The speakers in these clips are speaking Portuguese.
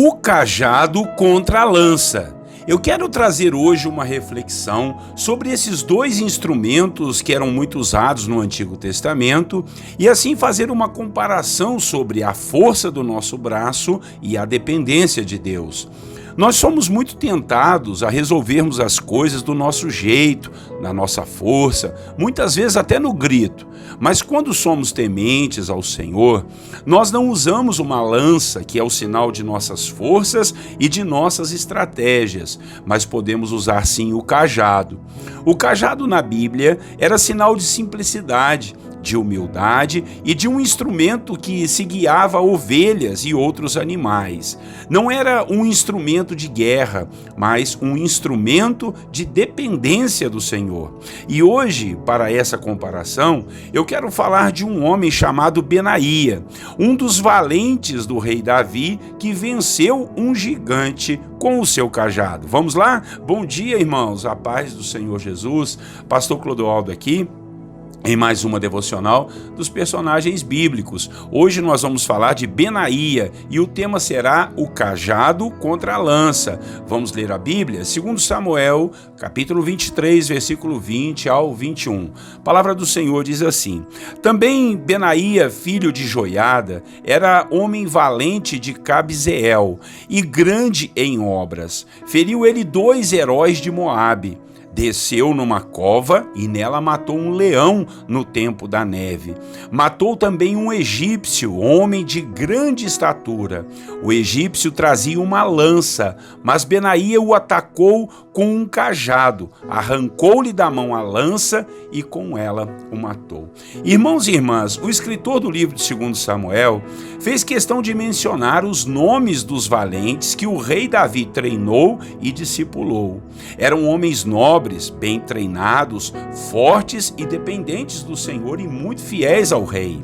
O cajado contra a lança. Eu quero trazer hoje uma reflexão sobre esses dois instrumentos que eram muito usados no Antigo Testamento e assim fazer uma comparação sobre a força do nosso braço e a dependência de Deus. Nós somos muito tentados a resolvermos as coisas do nosso jeito, na nossa força, muitas vezes até no grito. Mas quando somos tementes ao Senhor, nós não usamos uma lança, que é o sinal de nossas forças e de nossas estratégias, mas podemos usar sim o cajado. O cajado na Bíblia era sinal de simplicidade, de humildade e de um instrumento que se guiava ovelhas e outros animais. Não era um instrumento de guerra, mas um instrumento de dependência do Senhor. E hoje, para essa comparação, eu quero falar de um homem chamado Benaía, um dos valentes do rei Davi que venceu um gigante com o seu cajado. Vamos lá? Bom dia, irmãos. A paz do Senhor Jesus. Pastor Clodoaldo aqui, em mais uma devocional dos personagens bíblicos. Hoje nós vamos falar de Benaía e o tema será o cajado contra a lança. Vamos ler a Bíblia? 2 Samuel, capítulo 23, versículo 20 ao 21. A palavra do Senhor diz assim: Também Benaía, filho de Joiada, era homem valente de Cabzeel e grande em obras. Feriu ele 2 heróis de Moabe. Desceu numa cova e nela matou um leão no tempo da neve. Matou também um egípcio, homem de grande estatura. O egípcio trazia uma lança, mas Benaía o atacou com um cajado, arrancou-lhe da mão a lança e com ela o matou. Irmãos e irmãs, o escritor do livro de 2 Samuel fez questão de mencionar os nomes dos valentes que o rei Davi treinou e discipulou. Eram homens nobres, bem treinados, fortes e dependentes do Senhor e muito fiéis ao rei.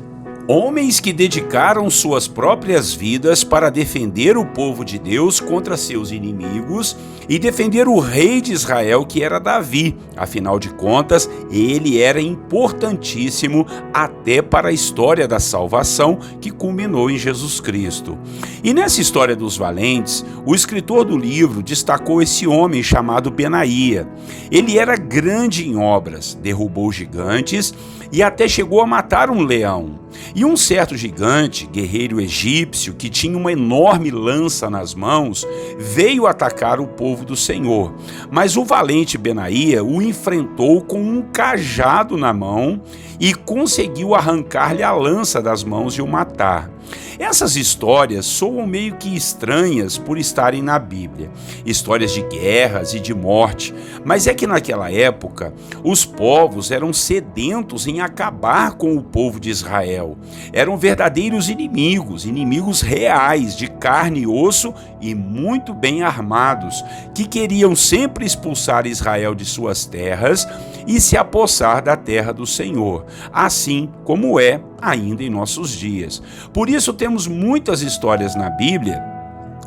Homens que dedicaram suas próprias vidas para defender o povo de Deus contra seus inimigos e defender o rei de Israel, que era Davi. Afinal de contas, ele era importantíssimo até para a história da salvação que culminou em Jesus Cristo. E nessa história dos valentes, o escritor do livro destacou esse homem chamado Benaía. Ele era grande em obras, derrubou gigantes e até chegou a matar um leão. E um certo gigante, guerreiro egípcio, que tinha uma enorme lança nas mãos, veio atacar o povo do Senhor. Mas o valente Benaía o enfrentou com um cajado na mão e conseguiu arrancar-lhe a lança das mãos e o matar. Essas histórias soam meio que estranhas por estarem na Bíblia, histórias de guerras e de morte, mas é que naquela época os povos eram sedentos em acabar com o povo de Israel. Eram verdadeiros inimigos reais, de carne e osso e muito bem armados, que queriam sempre expulsar Israel de suas terras e se apossar da terra do Senhor, assim como é ainda em nossos dias. Por isso temos muitas histórias na Bíblia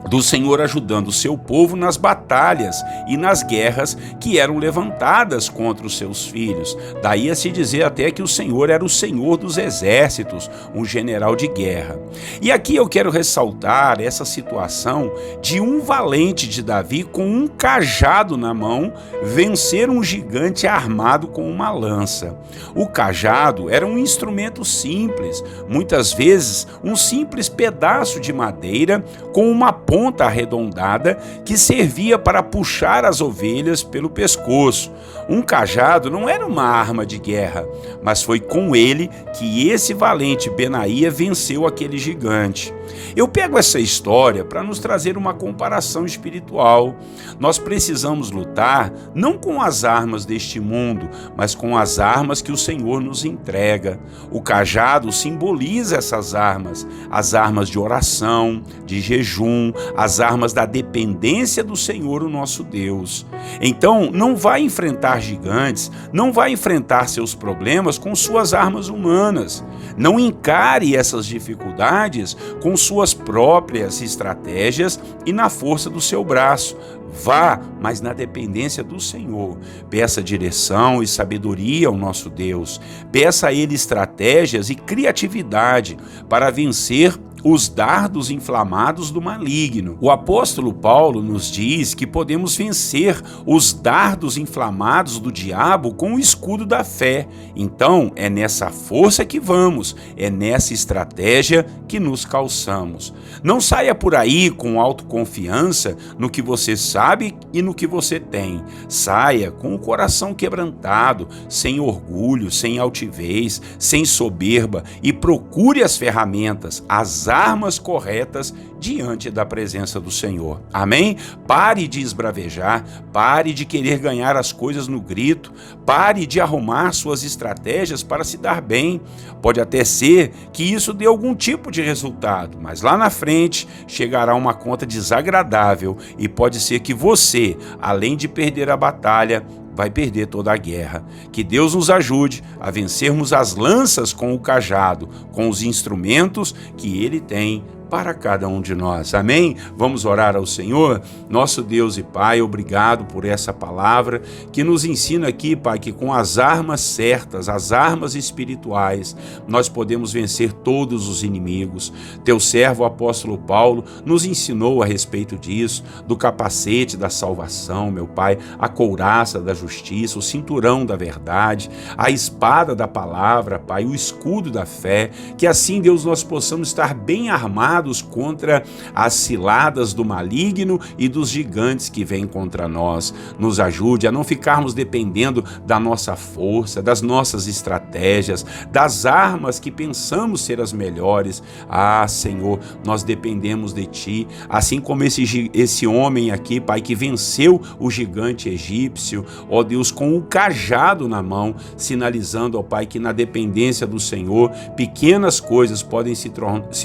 do Senhor ajudando o seu povo nas batalhas e nas guerras que eram levantadas contra os seus filhos. Daí a se dizer até que o Senhor era o Senhor dos exércitos, um general de guerra. E aqui eu quero ressaltar essa situação de um valente de Davi com um cajado na mão vencer um gigante armado com uma lança. O cajado era um instrumento simples, muitas vezes um simples pedaço de madeira com uma ponta arredondada que servia para puxar as ovelhas pelo pescoço. Um cajado não era uma arma de guerra, mas foi com ele que esse valente Benaía venceu aquele gigante. Eu pego essa história para nos trazer uma comparação espiritual. Nós precisamos lutar não com as armas deste mundo, mas com as armas que o Senhor nos entrega. O cajado simboliza essas armas, as armas de oração, de jejum, as armas da dependência do Senhor, o nosso Deus. Então, não vai enfrentar gigantes, não vai enfrentar seus problemas com suas armas humanas. Não encare essas dificuldades com suas próprias estratégias e na força do seu braço. Vá, mas na dependência do Senhor. Peça direção e sabedoria ao nosso Deus. Peça a Ele estratégias e criatividade para vencer os dardos inflamados do maligno. O apóstolo Paulo nos diz que podemos vencer os dardos inflamados do diabo com o escudo da fé. Então, é nessa força que vamos, é nessa estratégia que nos calçamos. Não saia por aí com autoconfiança no que você sabe e no que você tem. Saia com o coração quebrantado, sem orgulho, sem altivez, sem soberba, e procure as ferramentas, as armas corretas diante da presença do Senhor. Amém? Pare de esbravejar, pare de querer ganhar as coisas no grito, pare de arrumar suas estratégias para se dar bem. Pode até ser que isso dê algum tipo de resultado, mas lá na frente chegará uma conta desagradável e pode ser que você, além de perder a batalha, vai perder toda a guerra. Que Deus nos ajude a vencermos as lanças com o cajado, com os instrumentos que Ele tem para cada um de nós. Amém? Vamos orar ao Senhor? Nosso Deus e Pai, obrigado por essa palavra que nos ensina aqui, Pai, que com as armas certas, as armas espirituais, nós podemos vencer todos os inimigos. Teu servo, o apóstolo Paulo, nos ensinou a respeito disso, do capacete da salvação, meu Pai, a couraça da justiça, o cinturão da verdade, a espada da palavra, Pai, o escudo da fé, que assim, Deus, nós possamos estar bem armados contra as ciladas do maligno e dos gigantes que vêm contra nós. Nos ajude a não ficarmos dependendo da nossa força, das nossas estratégias, das armas que pensamos ser as melhores. Ah, Senhor, nós dependemos de Ti, assim como esse homem aqui, Pai, que venceu o gigante egípcio, ó Deus, com o cajado na mão, sinalizando, ó Pai, que na dependência do Senhor, pequenas coisas podem se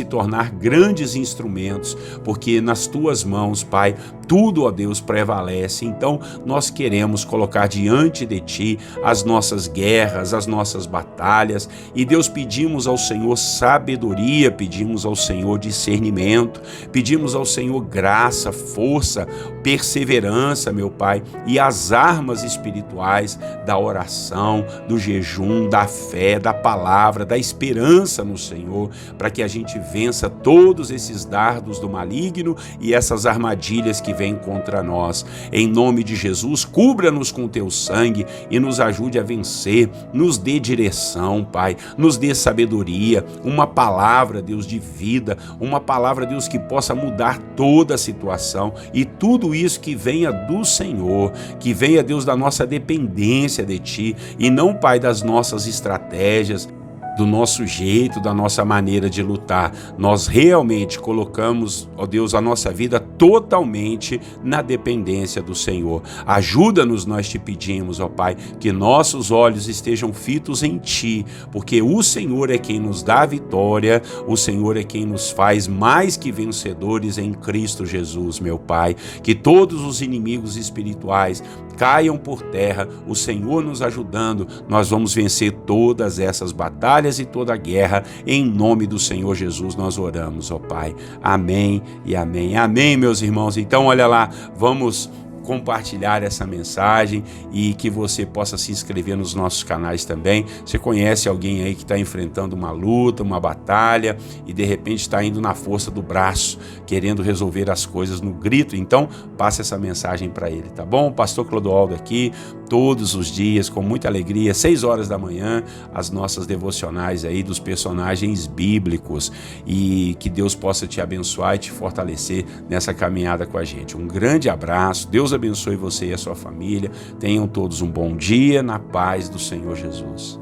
tornar grandes instrumentos, porque nas Tuas mãos, Pai, tudo, ó Deus, prevalece. Então, nós queremos colocar diante de Ti as nossas guerras, as nossas batalhas, e Deus, pedimos ao Senhor sabedoria, pedimos ao Senhor discernimento, pedimos ao Senhor graça, força, perseverança, meu Pai, e as armas espirituais da oração, do jejum, da fé, da palavra, da esperança no Senhor, para que a gente vença todos esses dardos do maligno e essas armadilhas que vêm contra nós. Em nome de Jesus, cubra-nos com Teu sangue e nos ajude a vencer, nos dê direção, Pai, nos dê sabedoria, uma palavra, Deus, de vida, uma palavra, Deus, que possa mudar toda a situação, e tudo isso que venha do Senhor, que venha, Deus, da nossa dependência de Ti, e não, Pai, das nossas estratégias, do nosso jeito, da nossa maneira de lutar. Nós realmente colocamos, ó Deus, a nossa vida totalmente na dependência do Senhor. Ajuda-nos, nós te pedimos, ó Pai, que nossos olhos estejam fitos em Ti, porque o Senhor é quem nos dá a vitória, o Senhor é quem nos faz mais que vencedores em Cristo Jesus, meu Pai. Que todos os inimigos espirituais caiam por terra, o Senhor nos ajudando, nós vamos vencer todas essas batalhas e toda a guerra. Em nome do Senhor Jesus nós oramos, ó Pai. Amém e amém. Amém, meus irmãos. Então, olha lá, vamos compartilhar essa mensagem e que você possa se inscrever nos nossos canais também. Você conhece alguém aí que está enfrentando uma luta, uma batalha e de repente está indo na força do braço, querendo resolver as coisas no grito? Então, passe essa mensagem para ele, tá bom? Pastor Clodoaldo aqui, todos os dias, com muita alegria, 6 horas da manhã, as nossas devocionais aí dos personagens bíblicos, e que Deus possa te abençoar e te fortalecer nessa caminhada com a gente. Um grande abraço, Deus abençoe você e a sua família. Tenham todos um bom dia na paz do Senhor Jesus.